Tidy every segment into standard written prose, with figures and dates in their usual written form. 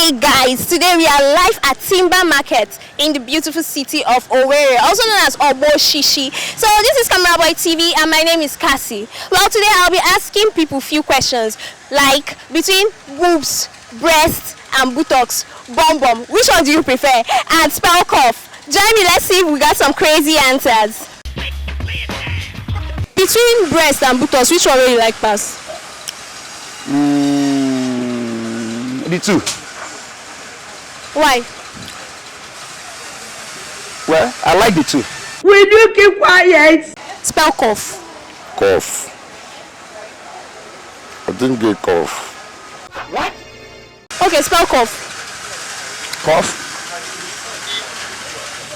Hey guys, today we are live at Timber Market in the beautiful city of Owerri, also known as Oboshishi. So this is CameraBoy TV and my name is Cassie. Well, today I'll be asking people few questions like between boobs, breasts and buttocks, bum bum, which one do you prefer? And spell cough. Join me, let's see if we got some crazy answers. Between breast and buttocks, which one will you like pass? The two. Why? Well, I like the two. Will you keep quiet? Spell cough. Cough. I didn't get cough. What? Okay, spell cough. Cough?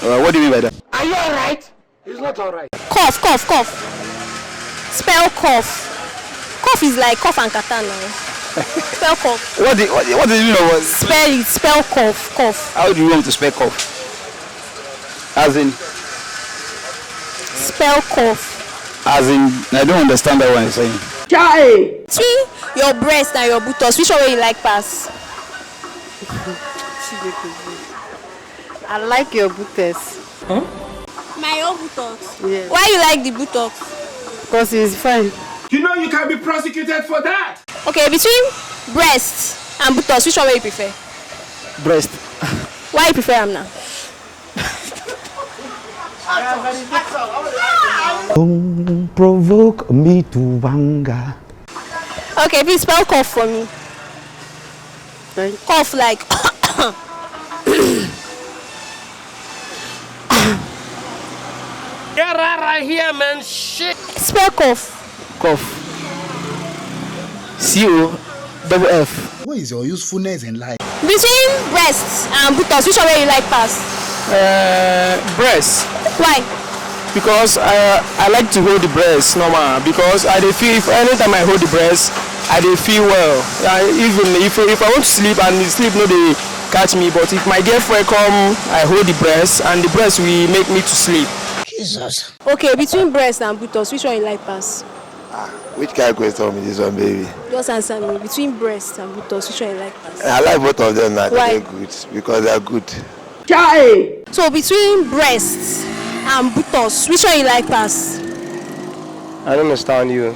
What do you mean by that? Are you alright? He's not alright. Cough, cough, cough. Spell cough. Cough is like cough and katana. Spell cough. What do you know? Spell it. Spell cough. Cough. How do you want to spell cough? As in? Spell cough. As in, I don't understand that what you're saying. Chai! Between your breast and your buttocks, which one will you like pass? I like your buttocks. Huh? My own buttocks? Yes. Why you like the buttocks? Because it's fine. You know you can be prosecuted for that. Okay, between breast and buttocks, which one will you prefer? Breast. Why you prefer them now? Don't provoke me to anger. Okay, please spell cough for me. Right. Cough like. Get right here, man. Shit. Spell cough. Cough. C-O-F-F. What is your usefulness in life? Between breasts and buttocks, which one will you like pass? Breast. Why? Because I like to hold the breast normal. Because I feel if anytime I hold the breast, I feel well. Even if I want to sleep and the sleep no they catch me, but if my girlfriend come, I hold the breast and the breast will make me to sleep. Jesus. Okay, between breast and buttocks, which one you like pass? Which kind of question is this one, baby? Just answer me. Between breast and buttocks, which one you like pass? I like both of them now. Why? They're good because they're good. Chai! So between breasts and buttocks, which one you like pass? I don't understand you.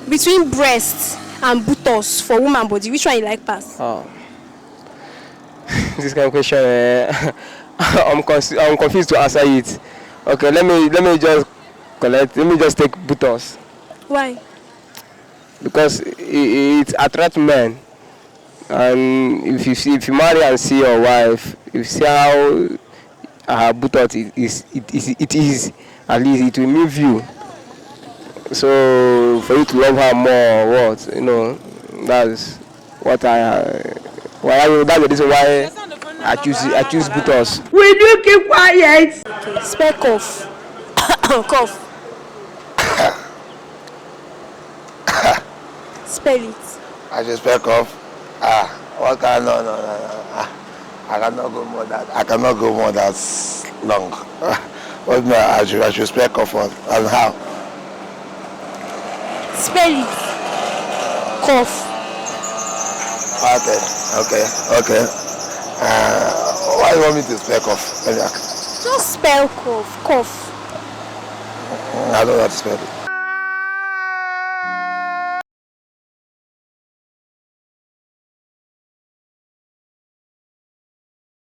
Between breasts and buttocks for woman body, which one you like pass? Oh. This kind of question, I'm confused to answer it. Okay, let me just collect. Let me just take buttocks. Why? Because it attracts men, and if you marry and see your wife, if you see how her buttocks it is, at least it will move you. So for you to love her more, what that's what that's the reason why I choose buttocks. Will you keep quiet? Okay, spell cough. Cough. Spell it. I just back off. What kind? No. I cannot go more that. I cannot go more that long. What me? I should spec off on and how? Spell it. Cough. Okay. Why do you want me to spec off? Just spell cough. Cough. I don't know how to spell it.